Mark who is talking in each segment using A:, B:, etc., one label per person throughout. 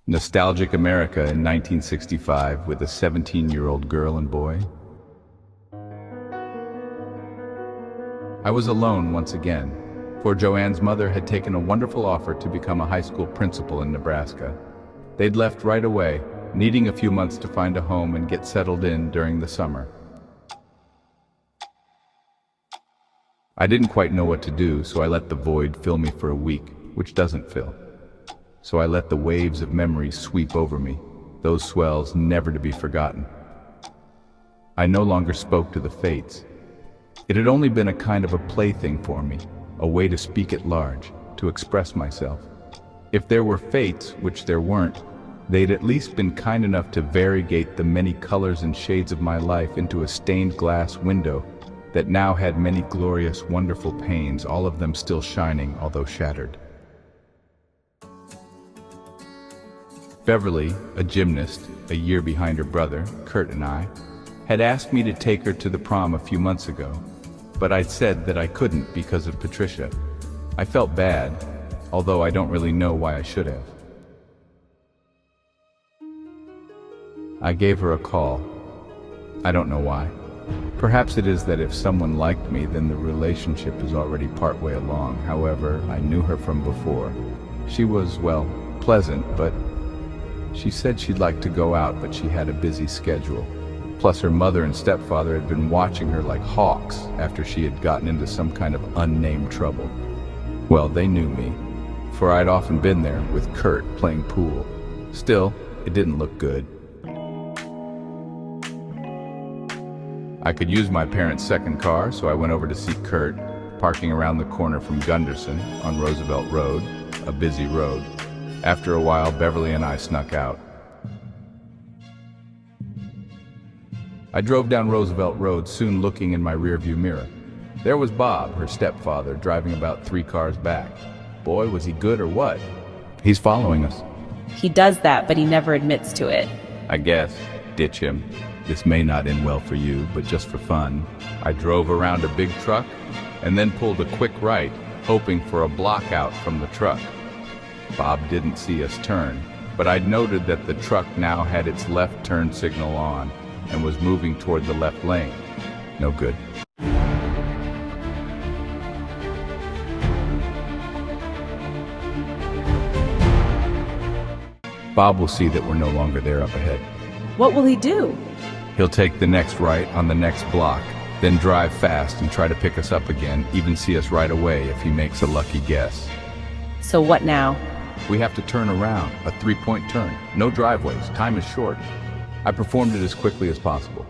A: Nostalgic America in 1965 with a 17-year-old girl and boy. I was alone once again, for Joanne's mother had taken a wonderful offer to become a high school principal in Nebraska. They'd left right away, needing a few months to find a home and get settled in during the summer. I didn't quite know what to do, so I let the void fill me for a week, which doesn't fill. So I let the waves of memories sweep over me, those swells never to be forgotten. I no longer spoke to the fates. It had only been a kind of a plaything for me, a way to speak at large, to express myself. If there were fates, which there weren't, they'd at least been kind enough to variegate the many colors and shades of my life into a stained glass window that now had many glorious, wonderful panes, all of them still shining, although shattered. Beverly, a gymnast, a year behind her brother, Kurt, and I, had asked me to take her to the prom a few months ago, but I'd said that I couldn't because of Patricia. I felt bad, although I don't really know why I should have. I gave her a call. I don't know why. Perhaps it is that if someone liked me, then the relationship is already partway along. However, I knew her from before. She was, well, pleasant, but she said she'd like to go out, but she had a busy schedule. Plus, her mother and stepfather had been watching her like hawks after she had gotten into some kind of unnamed trouble. Well, they knew me, for I'd often been there with Kurt playing pool. Still, it didn't look good. I could use my parents' second car, so I went over to see Kurt, parking around the corner from Gunderson on Roosevelt Road, a busy road. After a while, Beverly and I snuck out. I drove down Roosevelt Road, soon looking in my rearview mirror. There was Bob, her stepfather, driving about 3 cars back. Boy, was he good or what? He's following us.
B: He does that, but he never admits to it.
A: I guess. Ditch him. This may not end well for you, but just for fun. I drove around a big truck and then pulled a quick right, hoping for a block out from the truck. Bob didn't see us turn, but I'd noted that the truck now had its left turn signal on and was moving toward the left lane. No good. Bob will see that we're no longer there up ahead.
B: What will he do?
A: He'll take the next right on the next block, then drive fast and try to pick us up again, even see us right away if he makes a lucky guess.
B: So what now?
A: We have to turn around, a 3-point turn. No driveways, time is short. I performed it as quickly as possible.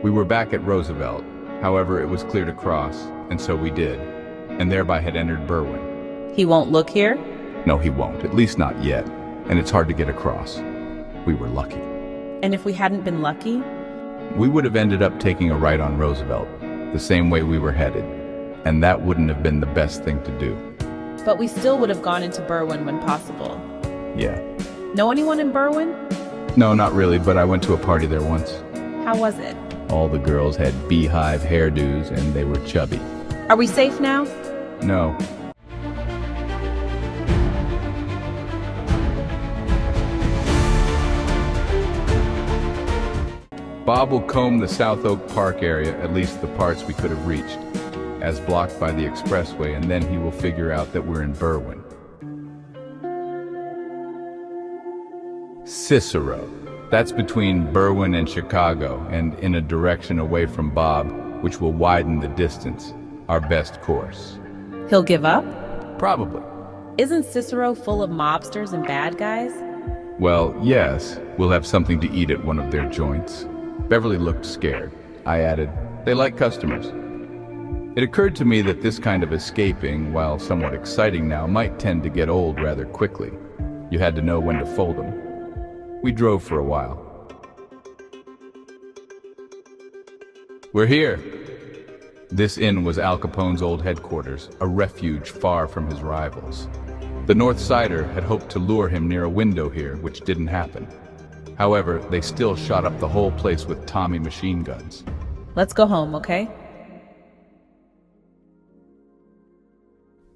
A: We were back at Roosevelt. However, it was clear to cross, and so we did, and thereby had entered Berwyn.
B: He won't look here?
A: No, he won't, at least not yet, and it's hard to get across. We were lucky.
B: And if we hadn't been lucky?
A: We would have ended up taking a right on Roosevelt, the same way we were headed, and that wouldn't have been the best thing to do.
B: But we still would have gone into Berwyn when possible.
A: Yeah.
B: Know anyone in Berwyn?
A: No, not really, but I went to a party there once.
B: How was it?
A: All the girls had beehive hairdos and they were chubby.
B: Are we safe now?
A: No. Bob will comb the South Oak Park area, at least the parts we could have reached, as blocked by the expressway, and then he will figure out that we're in Berwyn. Cicero. That's between Berwyn and Chicago, and in a direction away from Bob, which will widen the distance. Our best course.
B: He'll give up?
A: Probably.
B: Isn't Cicero full of mobsters and bad guys?
A: Well, yes. We'll have something to eat at one of their joints. Beverly looked scared. I added, they like customers. It occurred to me that this kind of escaping, while somewhat exciting now, might tend to get old rather quickly. You had to know when to fold them. We drove for a while. We're here. This inn was Al Capone's old headquarters, a refuge far from his rivals. The North Sider had hoped to lure him near a window here, which didn't happen. However, they still shot up the whole place with Tommy machine guns.
B: Let's go home, okay?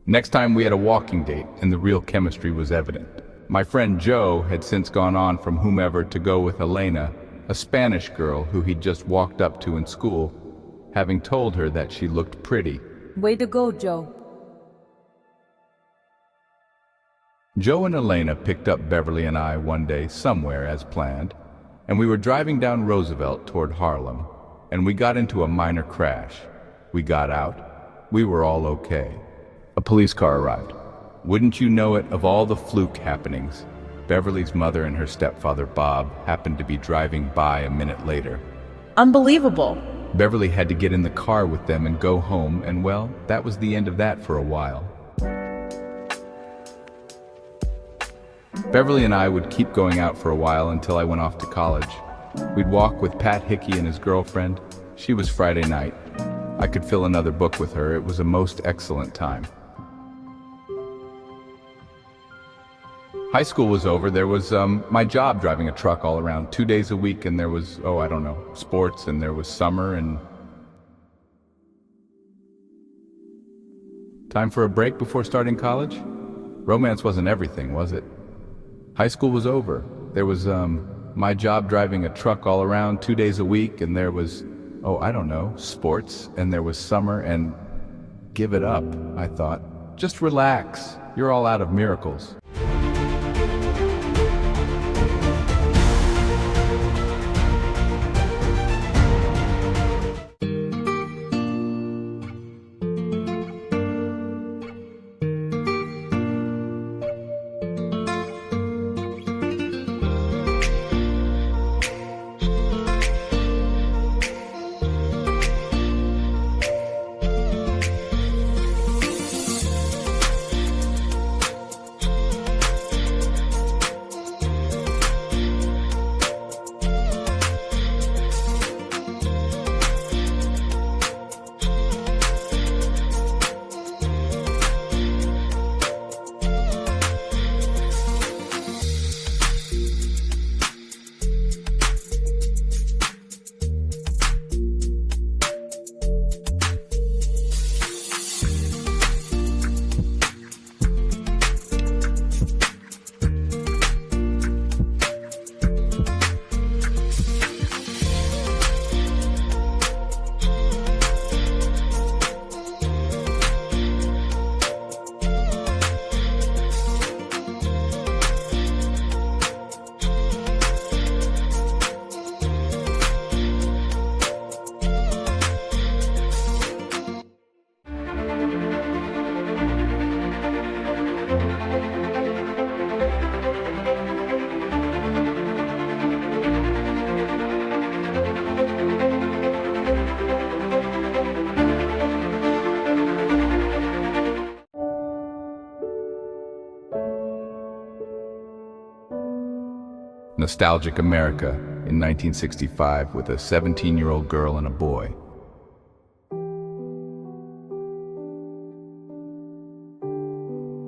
A: Next time we had a walking date, and the real chemistry was evident. My friend Joe had since gone on from whomever to go with Elena, a Spanish girl who he'd just walked up to in school, having told her that she looked pretty.
C: Way to go, Joe.
A: Joe and Elena picked up Beverly and I one day somewhere as planned, and we were driving down Roosevelt toward Harlem, and we got into a minor crash. We got out. We were all okay. A police car arrived. Wouldn't you know it, of all the fluke happenings, Beverly's mother and her stepfather Bob happened to be driving by a minute later.
B: Unbelievable.
A: Beverly had to get in the car with them and go home, and well, that was the end of that for a while. Beverly and I would keep going out for a while until I went off to college. We'd walk with Pat Hickey and his girlfriend. She was Friday night. I could fill another book with her. It was a most excellent time. High school was over. There was my job driving a truck all around 2 days a week, and there was, I don't know, sports, and there was summer, and time for a break before starting college? Romance wasn't everything, was it? High school was over. There was my job driving a truck all around 2 days a week, and there was, I don't know, sports, and there was summer, and give it up, I thought. Just relax. You're all out of miracles. Nostalgic America in 1965 with a 17-year-old girl and a boy.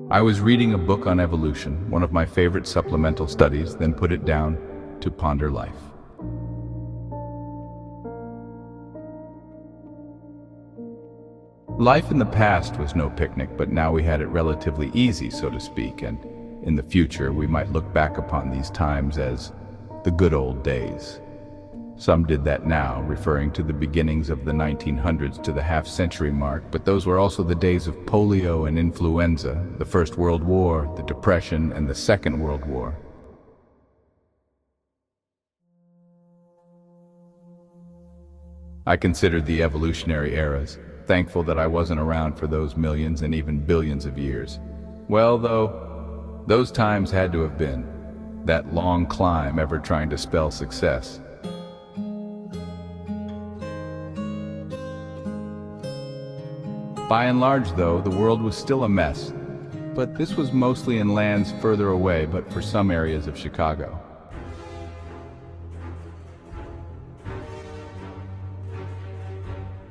A: I was reading a book on evolution, one of my favorite supplemental studies, then put it down to ponder life. Life in the past was no picnic, but now we had it relatively easy, so to speak, and in the future, we might look back upon these times as the good old days. Some did that now, referring to the beginnings of the 1900s to the half-century mark, but those were also the days of polio and influenza, the First World War, the Depression, and the Second World War. I considered the evolutionary eras, thankful that I wasn't around for those millions and even billions of years. Well, though, those times had to have been that long climb ever trying to spell success. By and large, though, the world was still a mess, but this was mostly in lands further away, but for some areas of Chicago.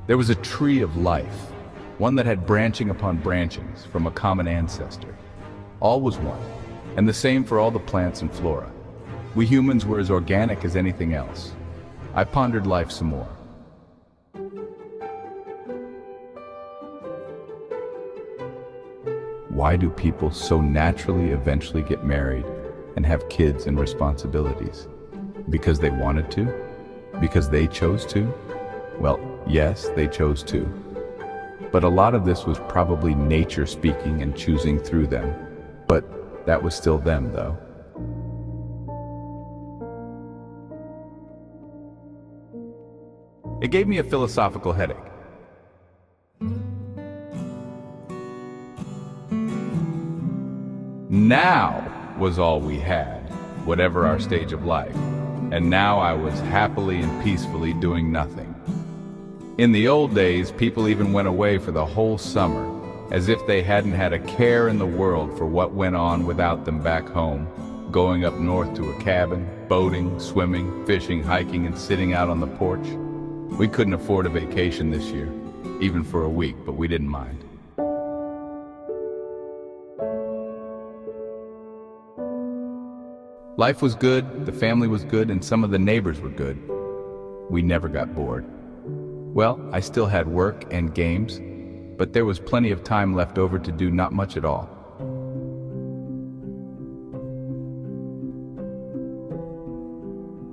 A: There was a tree of life, one that had branching upon branchings from a common ancestor. All was one, and the same for all the plants and flora. We humans were as organic as anything else. I pondered life some more. Why do people so naturally eventually get married and have kids and responsibilities? Because they wanted to? Because they chose to? Well, yes, they chose to. But a lot of this was probably nature speaking and choosing through them. But that was still them, though. It gave me a philosophical headache. Now was all we had, whatever our stage of life. And now I was happily and peacefully doing nothing. In the old days, people even went away for the whole summer, as if they hadn't had a care in the world for what went on without them back home, going up north to a cabin, boating, swimming, fishing, hiking, and sitting out on the porch. We couldn't afford a vacation this year, even for a week, but we didn't mind. Life was good, the family was good, and some of the neighbors were good. We never got bored. Well, I still had work and games, but there was plenty of time left over to do not much at all.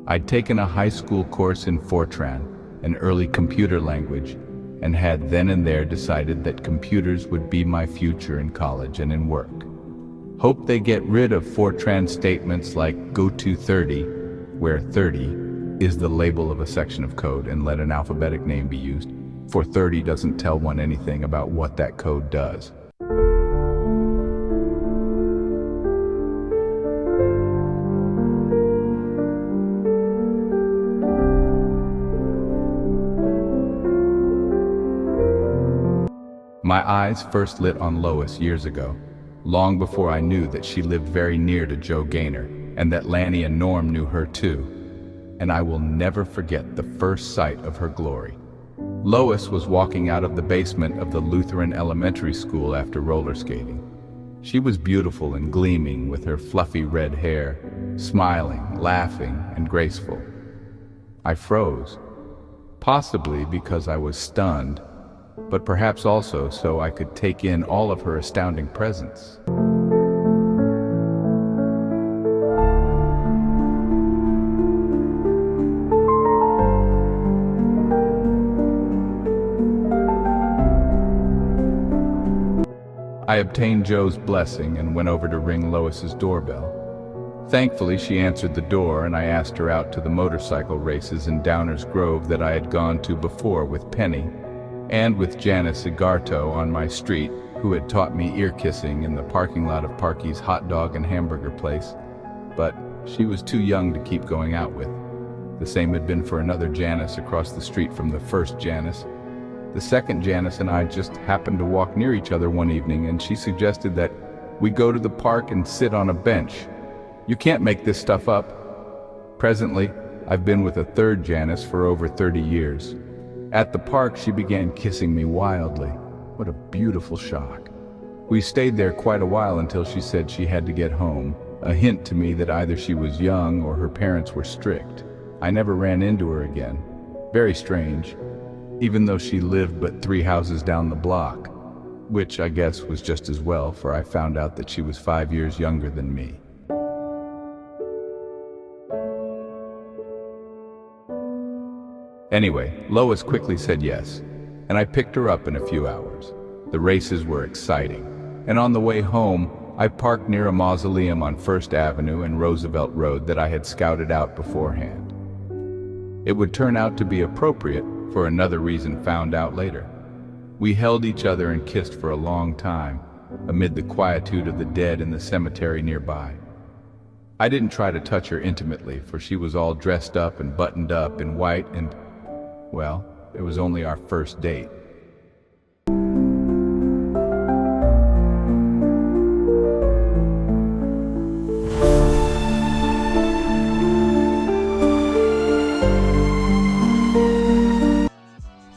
A: I'd taken a high school course in Fortran, an early computer language, and had then and there decided that computers would be my future in college and in work. Hope they get rid of Fortran statements like go to 30, where 30 is the label of a section of code, and let an alphabetic name be used, for 30 doesn't tell one anything about what that code does. My eyes first lit on Lois years ago, long before I knew that she lived very near to Joe Gaynor, and that Lanny and Norm knew her too. And I will never forget the first sight of her glory. Lois was walking out of the basement of the Lutheran Elementary School after roller skating. She was beautiful and gleaming with her fluffy red hair, smiling, laughing, and graceful. I froze, possibly because I was stunned, but perhaps also so I could take in all of her astounding presence. I obtained Joe's blessing and went over to ring Lois's doorbell. Thankfully, she answered the door, and I asked her out to the motorcycle races in Downers Grove that I had gone to before with Penny, and with Janice Igarto on my street, who had taught me ear kissing in the parking lot of Parky's hot dog and hamburger place. But she was too young to keep going out with. The same had been for another Janice across the street from the first Janice. The second Janice and I just happened to walk near each other one evening, and she suggested that we go to the park and sit on a bench. You can't make this stuff up. Presently, I've been with a third Janice for over 30 years. At the park, she began kissing me wildly. What a beautiful shock. We stayed there quite a while until she said she had to get home, a hint to me that either she was young or her parents were strict. I never ran into her again. Very strange, even though she lived but 3 houses down the block, which I guess was just as well, for I found out that she was 5 years younger than me. Anyway, Lois quickly said yes, and I picked her up in a few hours. The races were exciting, and on the way home, I parked near a mausoleum on First Avenue and Roosevelt Road that I had scouted out beforehand. It would turn out to be appropriate for another reason found out later. We held each other and kissed for a long time, amid the quietude of the dead in the cemetery nearby. I didn't try to touch her intimately, for she was all dressed up and buttoned up in white and, well, it was only our first date.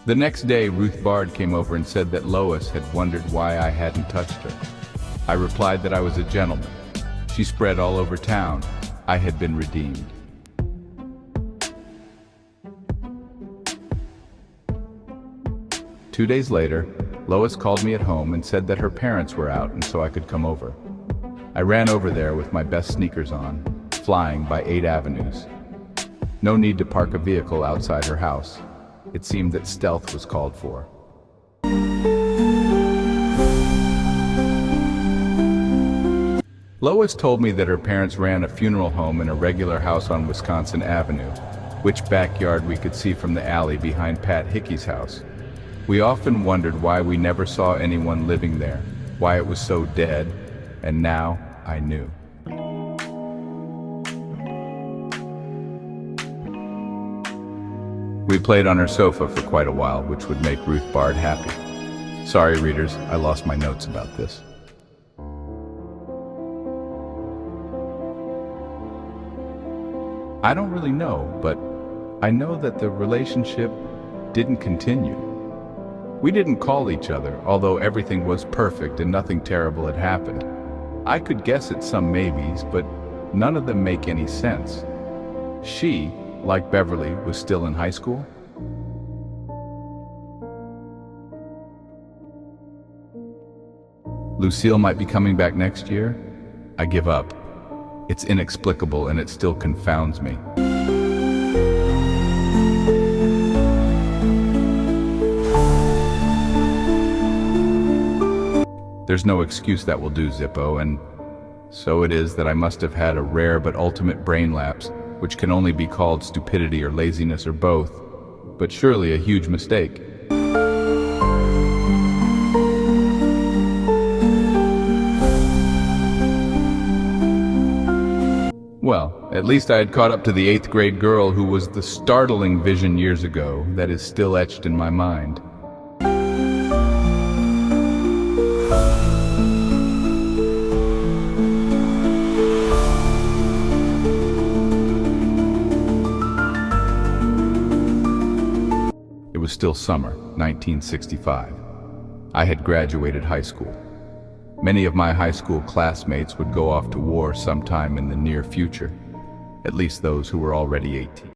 A: The next day, Ruth Bard came over and said that Lois had wondered why I hadn't touched her. I replied that I was a gentleman. She spread all over town. I had been redeemed. Two days later, Lois called me at home and said that her parents were out and so I could come over. I ran over there with my best sneakers on, flying by 8 avenues. No need to park a vehicle outside her house. It seemed that stealth was called for. Lois told me that her parents ran a funeral home in a regular house on Wisconsin Avenue, which backyard we could see from the alley behind Pat Hickey's house. We often wondered why we never saw anyone living there, why it was so dead, and now I knew. We played on her sofa for quite a while, which would make Ruth Bard happy. Sorry, readers, I lost my notes about this. I don't really know, but I know that the relationship didn't continue. We didn't call each other, although everything was perfect and nothing terrible had happened. I could guess at some maybes, but none of them make any sense. She, like Beverly, was still in high school. Lucille might be coming back next year. I give up. It's inexplicable and it still confounds me. There's no excuse that will do, Zippo, and so it is that I must have had a rare but ultimate brain lapse, which can only be called stupidity or laziness or both, but surely a huge mistake. Well, at least I had caught up to the 8th grade girl who was the startling vision years ago that is still etched in my mind. It was still summer, 1965. I had graduated high school. Many of my high school classmates would go off to war sometime in the near future, at least those who were already 18.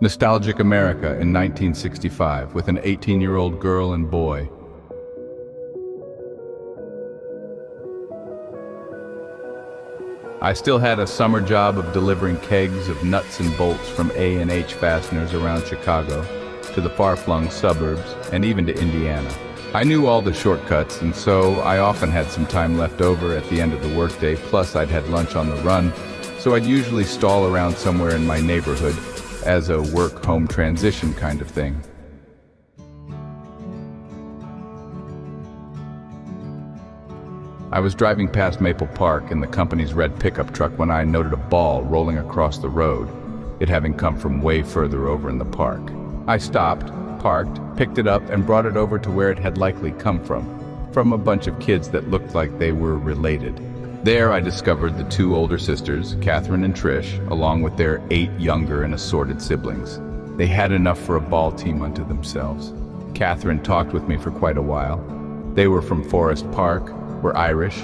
A: Nostalgic America in 1965 with an 18-year-old girl and boy. I still had a summer job of delivering kegs of nuts and bolts from A&H Fasteners around Chicago to the far-flung suburbs and even to Indiana. I knew all the shortcuts, and so I often had some time left over at the end of the workday, plus I'd had lunch on the run, so I'd usually stall around somewhere in my neighborhood as a work-home transition kind of thing. I was driving past Maple Park in the company's red pickup truck when I noted a ball rolling across the road, it having come from way further over in the park. I stopped, parked, picked it up, and brought it over to where it had likely come from a bunch of kids that looked like they were related. There I discovered the 2 older sisters, Catherine and Trish, along with their 8 younger and assorted siblings. They had enough for a ball team unto themselves. Catherine talked with me for quite a while. They were from Forest Park, were Irish,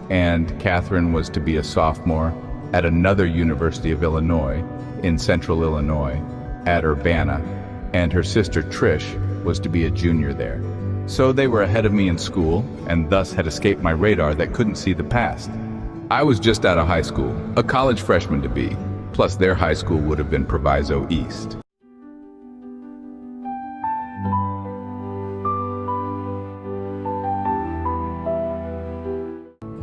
A: and Catherine was to be a sophomore at another University of Illinois, in Central Illinois, at Urbana, and her sister Trish was to be a junior there. So they were ahead of me in school, and thus had escaped my radar that couldn't see the past. I was just out of high school, a college freshman to be, plus their high school would have been Proviso East.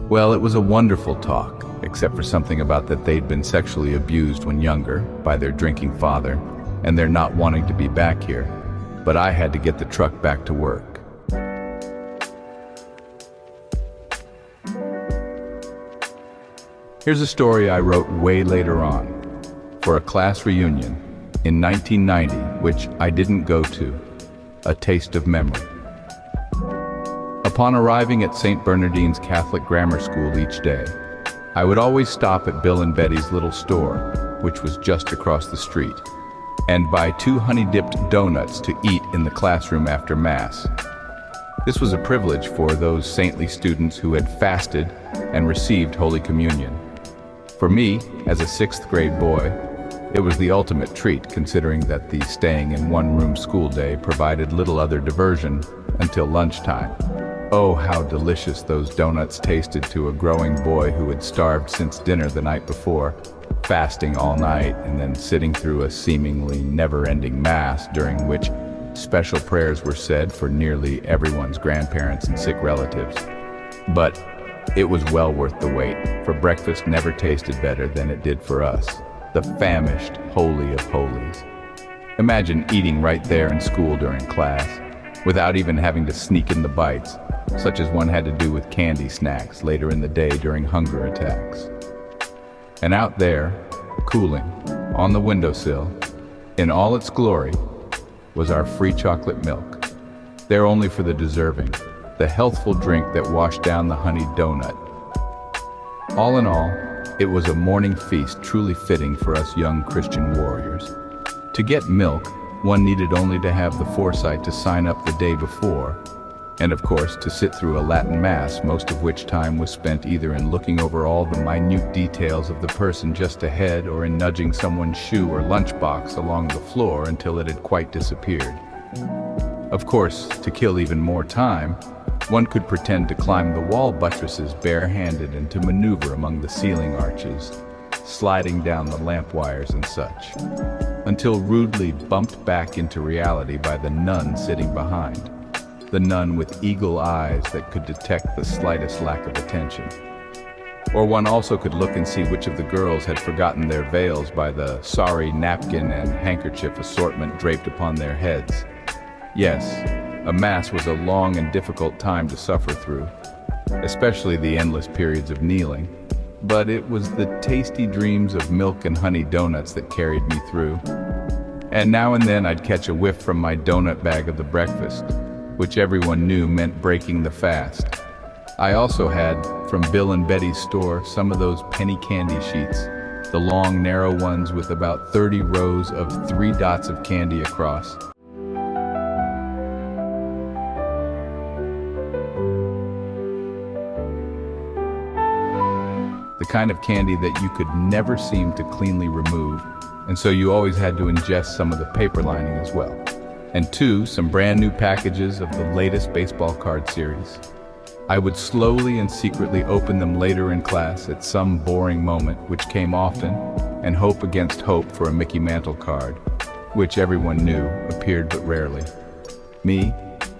A: Well, it was a wonderful talk, except for something about that they'd been sexually abused when younger by their drinking father, and they're not wanting to be back here, but I had to get the truck back to work. Here's a story I wrote way later on, for a class reunion in 1990, which I didn't go to, a taste of memory. Upon arriving at St. Bernardine's Catholic Grammar School each day, I would always stop at Bill and Betty's little store, which was just across the street, and buy 2 honey-dipped donuts to eat in the classroom after Mass. This was a privilege for those saintly students who had fasted and received Holy Communion. For me, as a 6th grade boy, It was the ultimate treat, considering that the staying in one-room school day provided little other diversion until lunchtime. Oh, how delicious those donuts tasted to a growing boy who had starved since dinner the night before, fasting all night and then sitting through a seemingly never-ending mass during which special prayers were said for nearly everyone's grandparents and sick relatives. But it was well worth the wait, for breakfast never tasted better than it did for us, the famished Holy of Holies. Imagine eating right there in school during class, without even having to sneak in the bites, such as one had to do with candy snacks later in the day during hunger attacks. And out there, cooling, on the windowsill, in all its glory, was our free chocolate milk, there only for the deserving, the healthful drink that washed down the honeyed donut. All in all, it was a morning feast truly fitting for us young Christian warriors. To get milk, one needed only to have the foresight to sign up the day before, and of course to sit through a Latin Mass, most of which time was spent either in looking over all the minute details of the person just ahead or in nudging someone's shoe or lunchbox along the floor until it had quite disappeared. Of course, to kill even more time, one could pretend to climb the wall buttresses barehanded and to maneuver among the ceiling arches, sliding down the lamp wires and such, until rudely bumped back into reality by the nun sitting behind. The nun with eagle eyes that could detect the slightest lack of attention. Or one also could look and see which of the girls had forgotten their veils by the sorry napkin and handkerchief assortment draped upon their heads. Yes, a Mass was a long and difficult time to suffer through, especially the endless periods of kneeling. But it was the tasty dreams of milk and honey donuts that carried me through. And now and then I'd catch a whiff from my donut bag of the breakfast, which everyone knew meant breaking the fast. I also had, from Bill and Betty's store, some of those penny candy sheets, the long, narrow ones with about 30 rows of 3 dots of candy across. The kind of candy that you could never seem to cleanly remove, and so you always had to ingest some of the paper lining as well. And 2, some brand new packages of the latest baseball card series. I would slowly and secretly open them later in class at some boring moment, which came often, and hope against hope for a Mickey Mantle card, which everyone knew appeared but rarely. Me,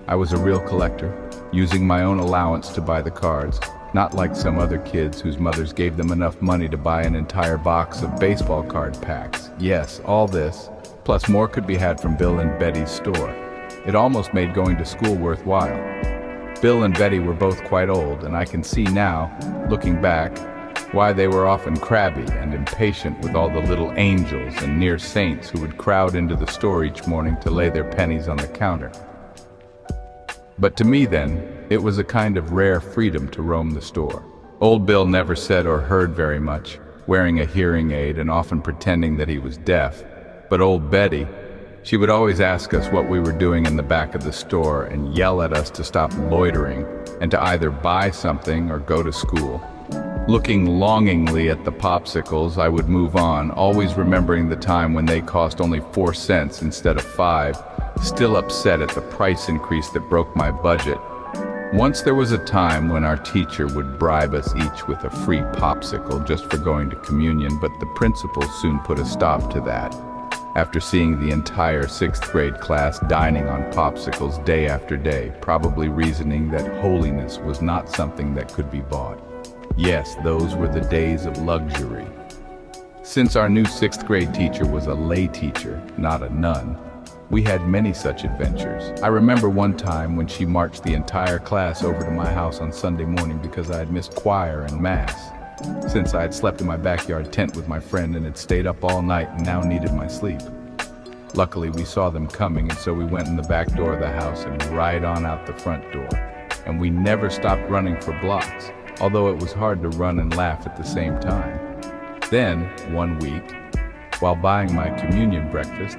A: I was a real collector, using my own allowance to buy the cards, not like some other kids whose mothers gave them enough money to buy an entire box of baseball card packs. Yes, all this, plus more could be had from Bill and Betty's store. It almost made going to school worthwhile. Bill and Betty were both quite old, and I can see now, looking back, why they were often crabby and impatient with all the little angels and near saints who would crowd into the store each morning to lay their pennies on the counter. But to me then, it was a kind of rare freedom to roam the store. Old Bill never said or heard very much, wearing a hearing aid and often pretending that he was deaf. But old Betty, she would always ask us what we were doing in the back of the store and yell at us to stop loitering and to either buy something or go to school. Looking longingly at the popsicles, I would move on, always remembering the time when they cost only 4 cents instead of 5, still upset at the price increase that broke my budget. Once there was a time when our teacher would bribe us each with a free popsicle just for going to communion, but the principal soon put a stop to that, after seeing the entire 6th grade class dining on popsicles day after day, probably reasoning that holiness was not something that could be bought. Yes, those were the days of luxury. Since our new 6th grade teacher was a lay teacher, not a nun, we had many such adventures. I remember one time when she marched the entire class over to my house on Sunday morning because I had missed choir and mass, since I had slept in my backyard tent with my friend and had stayed up all night and now needed my sleep. Luckily, we saw them coming, and so we went in the back door of the house and right on out the front door. And we never stopped running for blocks, although it was hard to run and laugh at the same time. Then, one week, while buying my communion breakfast,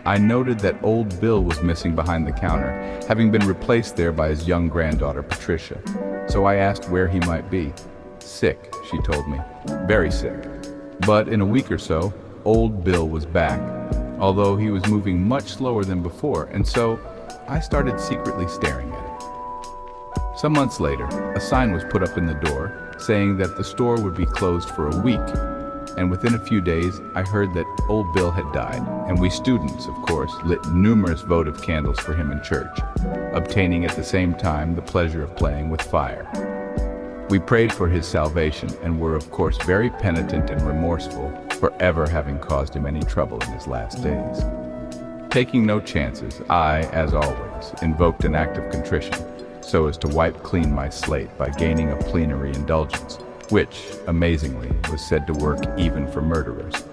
A: I noted that old Bill was missing behind the counter, having been replaced there by his young granddaughter, Patricia. So I asked where he might be. Sick, she told me. Very sick. But in a week or so, Old Bill was back, although he was moving much slower than before, and so I started secretly staring at it. Some months later, a sign was put up in the door saying that the store would be closed for a week, and within a few days I heard that Old Bill had died, and we students, of course, lit numerous votive candles for him in church, obtaining at the same time the pleasure of playing with fire. We prayed for his salvation and were of course very penitent and remorseful for ever having caused him any trouble in his last days. Taking no chances, I, as always, invoked an act of contrition so as to wipe clean my slate by gaining a plenary indulgence, which, amazingly, was said to work even for murderers.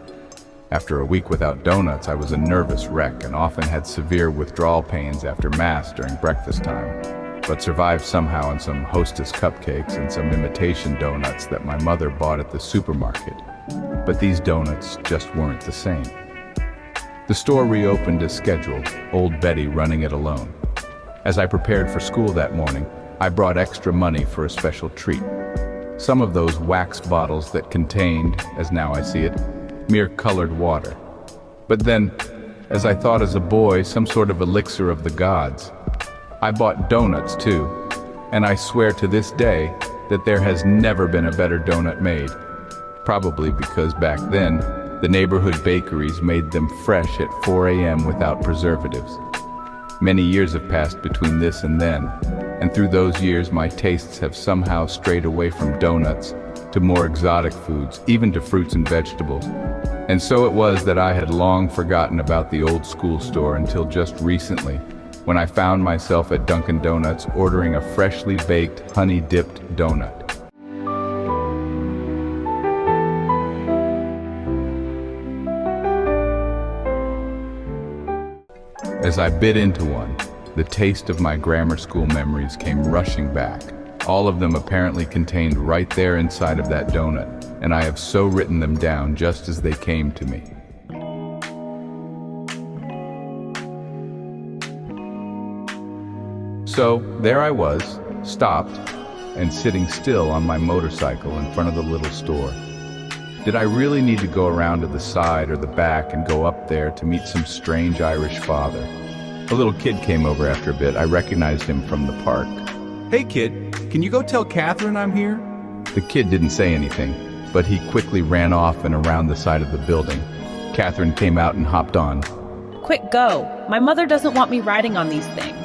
A: After a week without donuts, I was a nervous wreck and often had severe withdrawal pains after Mass during breakfast time, but survived somehow on some Hostess cupcakes and some imitation donuts that my mother bought at the supermarket. But these donuts just weren't the same. The store reopened as scheduled, old Betty running it alone. As I prepared for school that morning, I brought extra money for a special treat. Some of those wax bottles that contained, as now I see it, mere colored water. But then, as I thought as a boy, some sort of elixir of the gods. I bought donuts too, and I swear to this day that there has never been a better donut made. Probably because back then, the neighborhood bakeries made them fresh at 4 a.m. without preservatives. Many years have passed between this and then, and through those years my tastes have somehow strayed away from donuts to more exotic foods, even to fruits and vegetables. And so it was that I had long forgotten about the old school store until just recently, when I found myself at Dunkin' Donuts ordering a freshly baked, honey-dipped donut. As I bit into one, the taste of my grammar school memories came rushing back. All of them apparently contained right there inside of that donut, and I have so written them down just as they came to me. So there I was, stopped, and sitting still on my motorcycle in front of the little store. Did I really need to go around to the side or the back and go up there to meet some strange Irish father? A little kid came over after a bit. I recognized him from the park.
C: Hey kid, can you go tell Catherine I'm here?
A: The kid didn't say anything, but he quickly ran off and around the side of the building. Catherine came out and hopped on.
B: Quick, go. My mother doesn't want me riding on these things.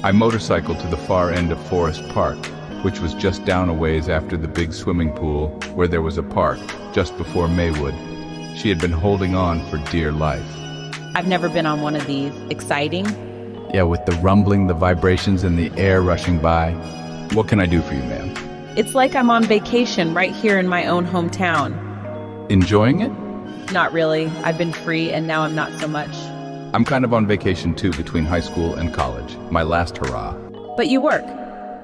A: I motorcycled to the far end of Forest Park, which was just down a ways after the big swimming pool where there was a park just before Maywood. She had been holding on for dear life.
B: I've never been on one of these. Exciting?
A: Yeah, with the rumbling, the vibrations, and the air rushing by. What can I do for you, ma'am?
B: It's like I'm on vacation right here in my own hometown.
A: Enjoying it?
B: Not really. I've been free and now I'm not so much.
A: I'm kind of on vacation too, between high school and college. My last hurrah.
B: But you work.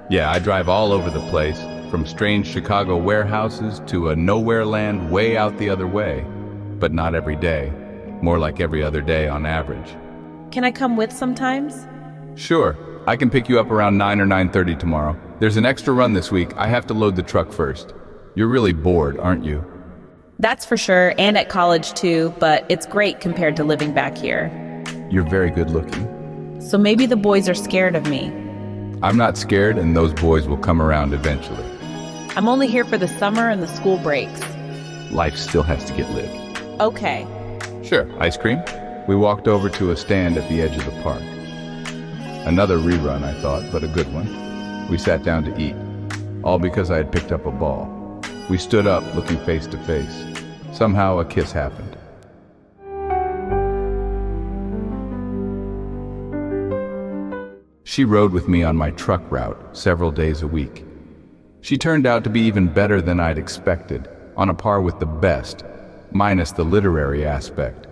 A: Yeah, I drive all over the place, from strange Chicago warehouses to a nowhere land way out the other way. But not every day. More like every other day on average.
B: Can I come with sometimes?
A: Sure. I can pick you up around 9 or 9:30 tomorrow. There's an extra run this week. I have to load the truck first. You're really bored, aren't you?
B: That's for sure, and at college too, but it's great compared to living back here.
A: You're very good looking.
B: So maybe the boys are scared of me.
A: I'm not scared, and those boys will come around eventually.
B: I'm only here for the summer and the school breaks.
A: Life still has to get lived.
B: Okay.
A: Sure. Ice cream? We walked over to a stand at the edge of the park. Another rerun, I thought, but a good one. We sat down to eat, all because I had picked up a ball. We stood up, looking face to face. Somehow a kiss happened. She rode with me on my truck route several days a week. She turned out to be even better than I'd expected, on a par with the best, minus the literary aspect.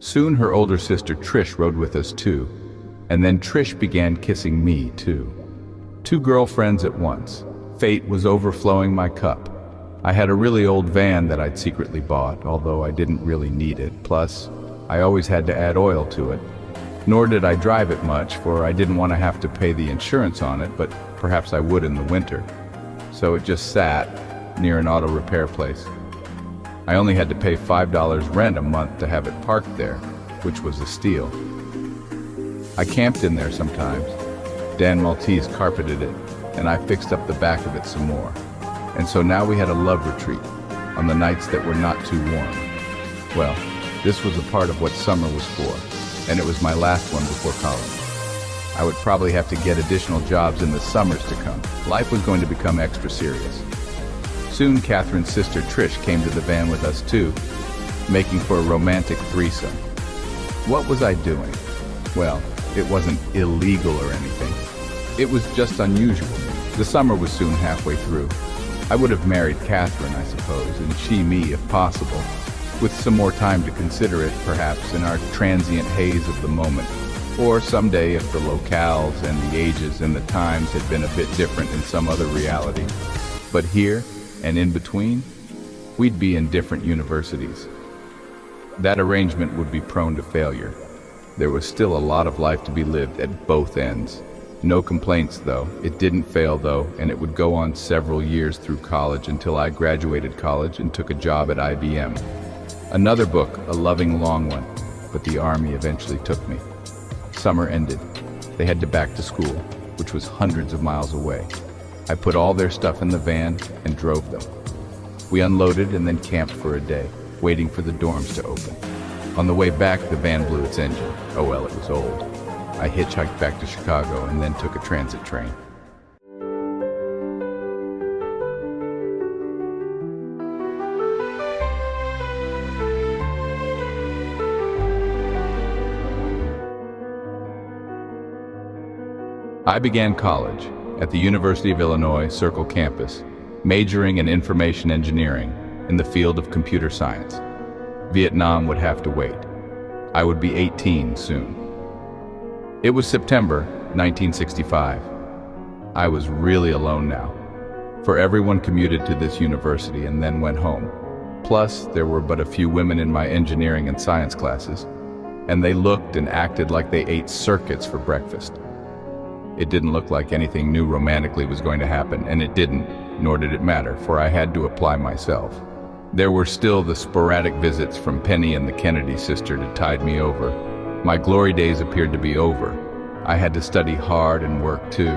A: Soon her older sister Trish rode with us too, and then Trish began kissing me too. Two girlfriends at once. Fate was overflowing my cup. I had a really old van that I'd secretly bought, although I didn't really need it. Plus, I always had to add oil to it. Nor did I drive it much, for I didn't want to have to pay the insurance on it, but perhaps I would in the winter. So it just sat near an auto repair place. I only had to pay $5 rent a month to have it parked there, which was a steal. I camped in there sometimes. Dan Maltese carpeted it, and I fixed up the back of it some more. And so now we had a love retreat on the nights that were not too warm. Well, this was a part of what summer was for, and it was my last one before college. I would probably have to get additional jobs in the summers to come. Life was going to become extra serious. Soon, Catherine's sister Trish came to the van with us too, making for a romantic threesome. What was I doing? Well, it wasn't illegal or anything. It was just unusual. The summer was soon halfway through. I would have married Catherine, I suppose, and she me if possible, with some more time to consider it, perhaps, in our transient haze of the moment. Or someday if the locales and the ages and the times had been a bit different in some other reality. But here, and in between, we'd be in different universities. That arrangement would be prone to failure. There was still a lot of life to be lived at both ends. No complaints, though. It didn't fail, though, and it would go on several years through college until I graduated college and took a job at IBM. Another book, a loving long one, but the Army eventually took me. Summer ended. They headed back to school, which was hundreds of miles away. I put all their stuff in the van and drove them. We unloaded and then camped for a day, waiting for the dorms to open. On the way back, the van blew its engine. Oh well, it was old. I hitchhiked back to Chicago and then took a transit train. I began college at the University of Illinois Circle campus, majoring in information engineering in the field of computer science. Vietnam would have to wait. I would be 18 soon. It was September 1965. I was really alone now, for everyone commuted to this university and then went home. Plus, there were but a few women in my engineering and science classes, and they looked and acted like they ate circuits for breakfast. It didn't look like anything new romantically was going to happen, and it didn't, nor did it matter, for I had to apply myself. There were still the sporadic visits from Penny and the Kennedy sister to tide me over. My glory days appeared to be over. I had to study hard and work too.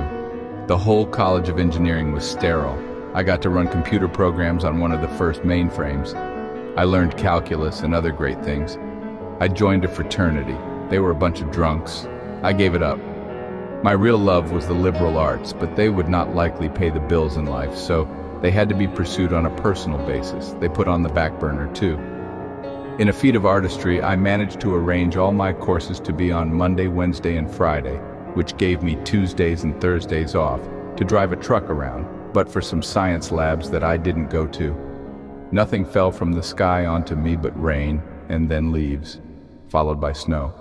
A: The whole College of Engineering was sterile. I got to run computer programs on one of the first mainframes. I learned calculus and other great things. I joined a fraternity. They were a bunch of drunks. I gave it up. My real love was the liberal arts, but they would not likely pay the bills in life, so they had to be pursued on a personal basis. They put on the back burner too. In a feat of artistry, I managed to arrange all my courses to be on Monday, Wednesday, and Friday, which gave me Tuesdays and Thursdays off to drive a truck around, but for some science labs that I didn't go to. Nothing fell from the sky onto me but rain, and then leaves, followed by snow.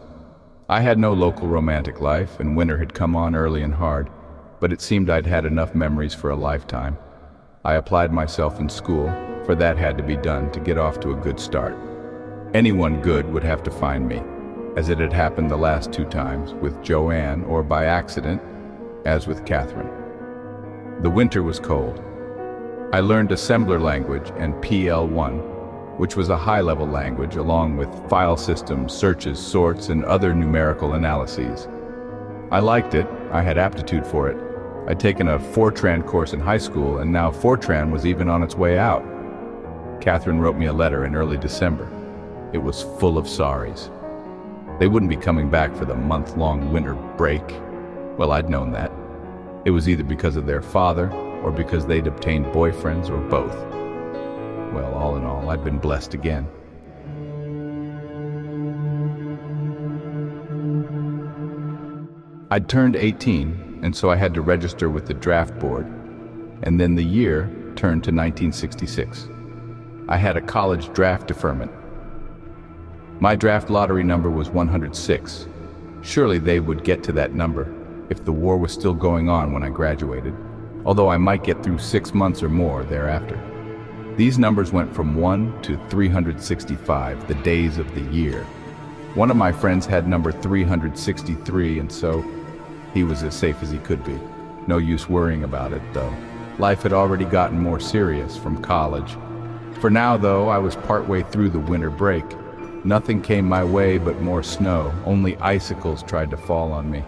A: I had no local romantic life, and winter had come on early and hard, but it seemed I'd had enough memories for a lifetime. I applied myself in school, for that had to be done to get off to a good start. Anyone good would have to find me, as it had happened the last 2 times, with Joanne, or by accident, as with Catherine. The winter was cold. I learned assembler language and PL1, which was a high-level language along with file systems, searches, sorts, and other numerical analyses. I liked it. I had aptitude for it. I'd taken a Fortran course in high school, and now Fortran was even on its way out. Catherine wrote me a letter in early December. It was full of sorries. They wouldn't be coming back for the month-long winter break. Well, I'd known that. It was either because of their father, or because they'd obtained boyfriends, or both. Well, all in all, I'd been blessed again. I'd turned 18, and so I had to register with the draft board, and then the year turned to 1966. I had a college draft deferment. My draft lottery number was 106. Surely they would get to that number if the war was still going on when I graduated, although I might get through 6 months or more thereafter. These numbers went from 1 to 365, the days of the year. One of my friends had number 363, and so he was as safe as he could be. No use worrying about it, though. Life had already gotten more serious from college, For now, though, I was partway through the winter break. Nothing came my way but more snow. Only icicles tried to fall on me.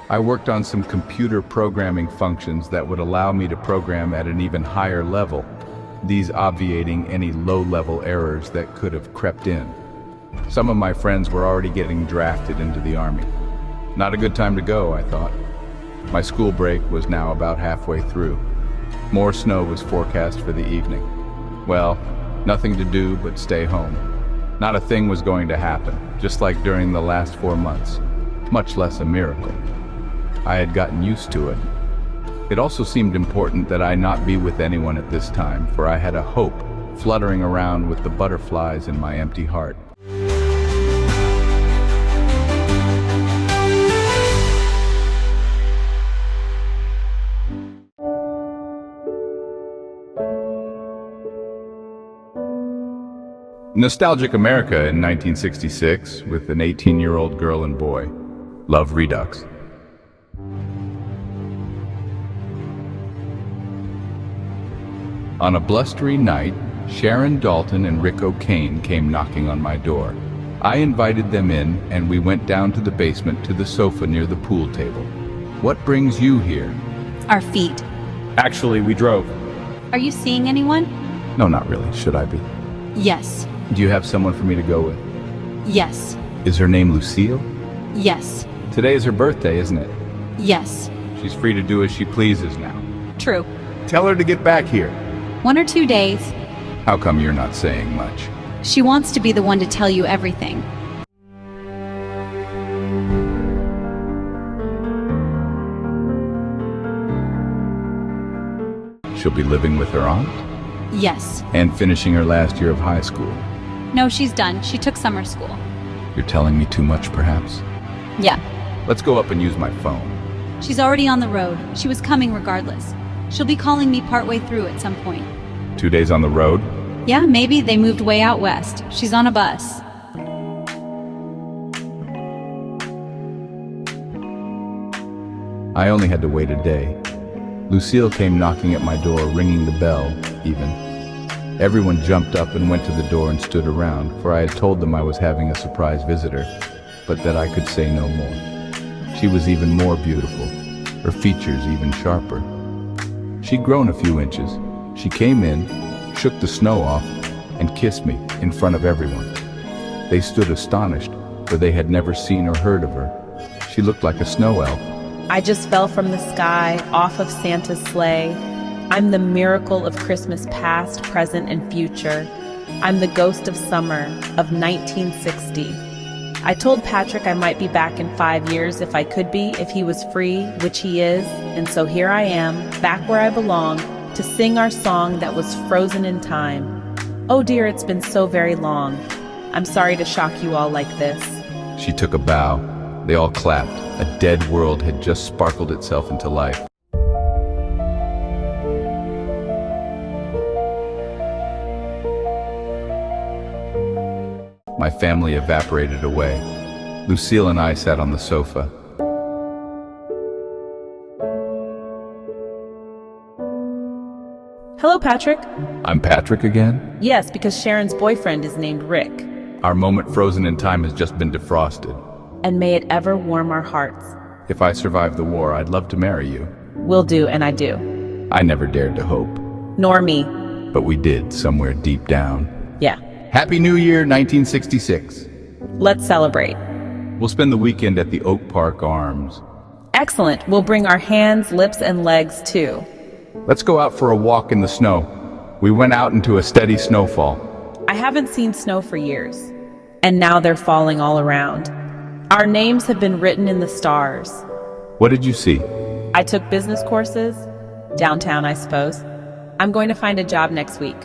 A: I worked on some computer programming functions that would allow me to program at an even higher level, these obviating any low-level errors that could have crept in. Some of my friends were already getting drafted into the army. Not a good time to go, I thought. My school break was now about halfway through. More snow was forecast for the evening. Well, nothing to do but stay home. Not a thing was going to happen, just like during the last 4 months, much less a miracle. I had gotten used to it. It also seemed important that I not be with anyone at this time, for I had a hope fluttering around with the butterflies in my empty heart. Nostalgic America in 1966 with an 18-year-old girl and boy. Love Redux. On a blustery night, Sharon Dalton and Rick O'Kane came knocking on my door. I invited them in, and we went down to the basement to the sofa near the pool table. What brings you here?
D: Our feet.
C: Actually, we drove.
D: Are you seeing anyone?
A: No, not really. Should I be?
D: Yes.
A: Do you have someone for me to go with?
D: Yes.
A: Is her name Lucille?
D: Yes.
A: Today is her birthday, isn't it?
D: Yes.
A: She's free to do as she pleases now.
D: True.
A: Tell her to get back here.
D: 1 or 2 days.
A: How come you're not saying much?
D: She wants to be the one to tell you everything.
A: She'll be living with her aunt?
D: Yes.
A: And finishing her last year of high school.
D: No, she's done. She took summer school.
A: You're telling me too much, perhaps?
D: Yeah.
A: Let's go up and use my phone.
D: She's already on the road. She was coming regardless. She'll be calling me partway through at some point.
A: 2 days on the road?
D: Yeah, maybe they moved way out west. She's on a bus.
A: I only had to wait a day. Lucille came knocking at my door, ringing the bell, even. Everyone jumped up and went to the door and stood around, for I had told them I was having a surprise visitor, but that I could say no more. She was even more beautiful, her features even sharper. She'd grown a few inches. She came in, shook the snow off, and kissed me in front of everyone. They stood astonished, for they had never seen or heard of her. She looked like a snow elf.
B: I just fell from the sky, off of Santa's sleigh. I'm the miracle of Christmas past, present, and future. I'm the ghost of summer of 1960. I told Patrick I might be back in 5 years if I could be, if he was free, which he is, and so here I am, back where I belong, to sing our song that was frozen in time. Oh dear, it's been so very long. I'm sorry to shock you all like this.
A: She took a bow. They all clapped. A dead world had just sparkled itself into life. My family evaporated away. Lucille and I sat on the sofa.
B: Hello, Patrick.
A: I'm Patrick again?
B: Yes, because Sharon's boyfriend is named Rick.
A: Our moment frozen in time has just been defrosted.
B: And may it ever warm our hearts.
A: If I survive the war, I'd love to marry you.
B: Will do, and I do.
A: I never dared to hope.
B: Nor me.
A: But we did, somewhere deep down.
B: Yeah.
A: Happy New Year, 1966.
B: Let's celebrate.
A: We'll spend the weekend at the Oak Park Arms.
B: Excellent. We'll bring our hands, lips, and legs, too.
A: Let's go out for a walk in the snow. We went out into a steady snowfall.
B: I haven't seen snow for years. And now they're falling all around. Our names have been written in the stars.
A: What did you see?
B: I took business courses. Downtown, I suppose. I'm going to find a job next week.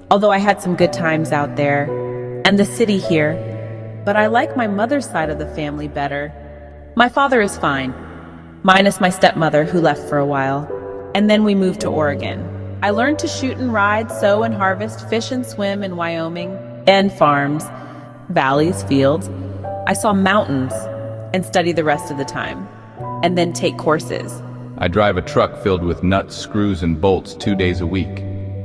B: Although I had some good times out there. And the city here. But I like my mother's side of the family better. My father is fine. Minus my stepmother, who left for a while. And then we moved to Oregon. I learned to shoot and ride, sow and harvest, fish and swim in Wyoming. And farms. Valleys, fields. I saw mountains and study the rest of the time, and then take courses.
A: I drive a truck filled with nuts, screws, and bolts 2 days a week.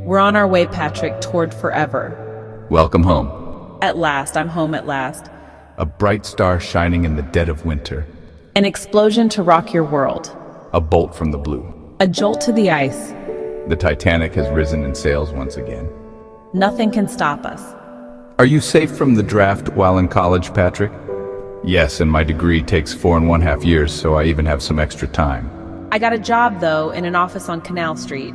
B: We're on our way, Patrick, toward forever.
A: Welcome home.
B: At last, I'm home at last.
A: A bright star shining in the dead of winter.
B: An explosion to rock your world.
A: A bolt from the blue.
B: A jolt to the ice.
A: The Titanic has risen in sails once again.
B: Nothing can stop us.
A: Are you safe from the draft while in college, Patrick? Yes, and my degree takes 4.5 years, so I even have some extra time.
B: I got a job, though, in an office on Canal Street.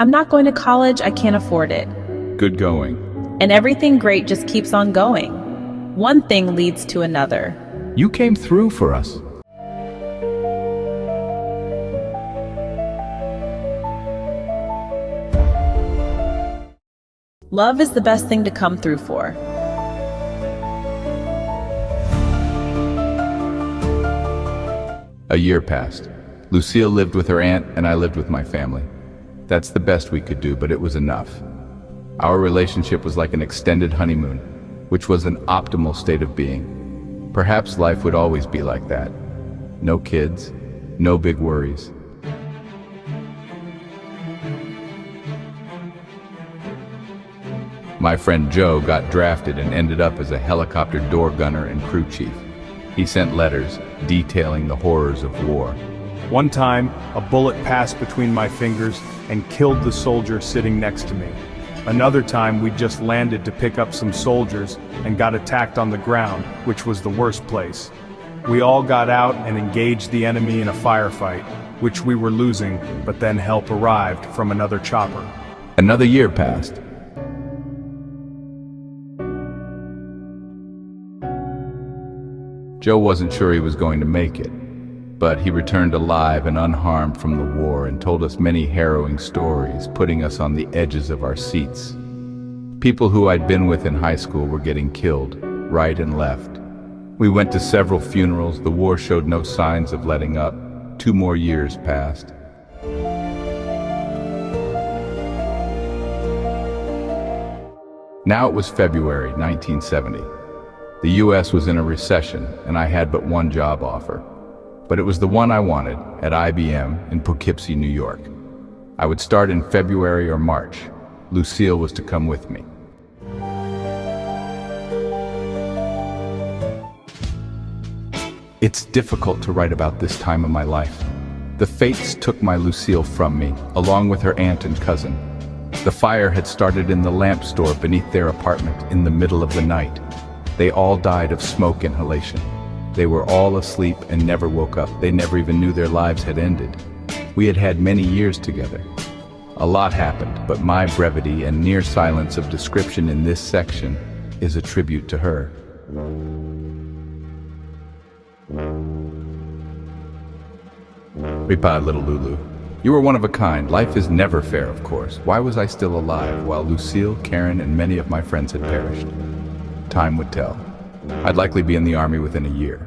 B: I'm not going to college, I can't afford it.
A: Good going.
B: And everything great just keeps on going. One thing leads to another.
A: You came through for us.
B: Love is the best thing to come through for.
A: A year passed. Lucille lived with her aunt and I lived with my family. That's the best we could do, but it was enough. Our relationship was like an extended honeymoon, which was an optimal state of being. Perhaps life would always be like that. No kids, no big worries. My friend Joe got drafted and ended up as a helicopter door gunner and crew chief. He sent letters detailing the horrors of war.
C: One time, a bullet passed between my fingers and killed the soldier sitting next to me. Another time, we just landed to pick up some soldiers and got attacked on the ground, which was the worst place. We all got out and engaged the enemy in a firefight, which we were losing, but then help arrived from another chopper.
A: Another year passed. Joe wasn't sure he was going to make it, but he returned alive and unharmed from the war and told us many harrowing stories, putting us on the edges of our seats. People who I'd been with in high school were getting killed, right and left. We went to several funerals. The war showed no signs of letting up. 2 more years passed. Now it was February 1970. The US was in a recession, and I had but one job offer. But it was the one I wanted, at IBM in Poughkeepsie, New York. I would start in February or March. Lucille was to come with me. It's difficult to write about this time of my life. The fates took my Lucille from me, along with her aunt and cousin. The fire had started in the lamp store beneath their apartment in the middle of the night. They all died of smoke inhalation. They were all asleep and never woke up. They never even knew their lives had ended. We had had many years together. A lot happened, but my brevity and near silence of description in this section is a tribute to her. Repod, little Lulu. You were one of a kind. Life is never fair, of course. Why was I still alive while Lucille, Karen, and many of my friends had perished? Time would tell. I'd likely be in the army within a year.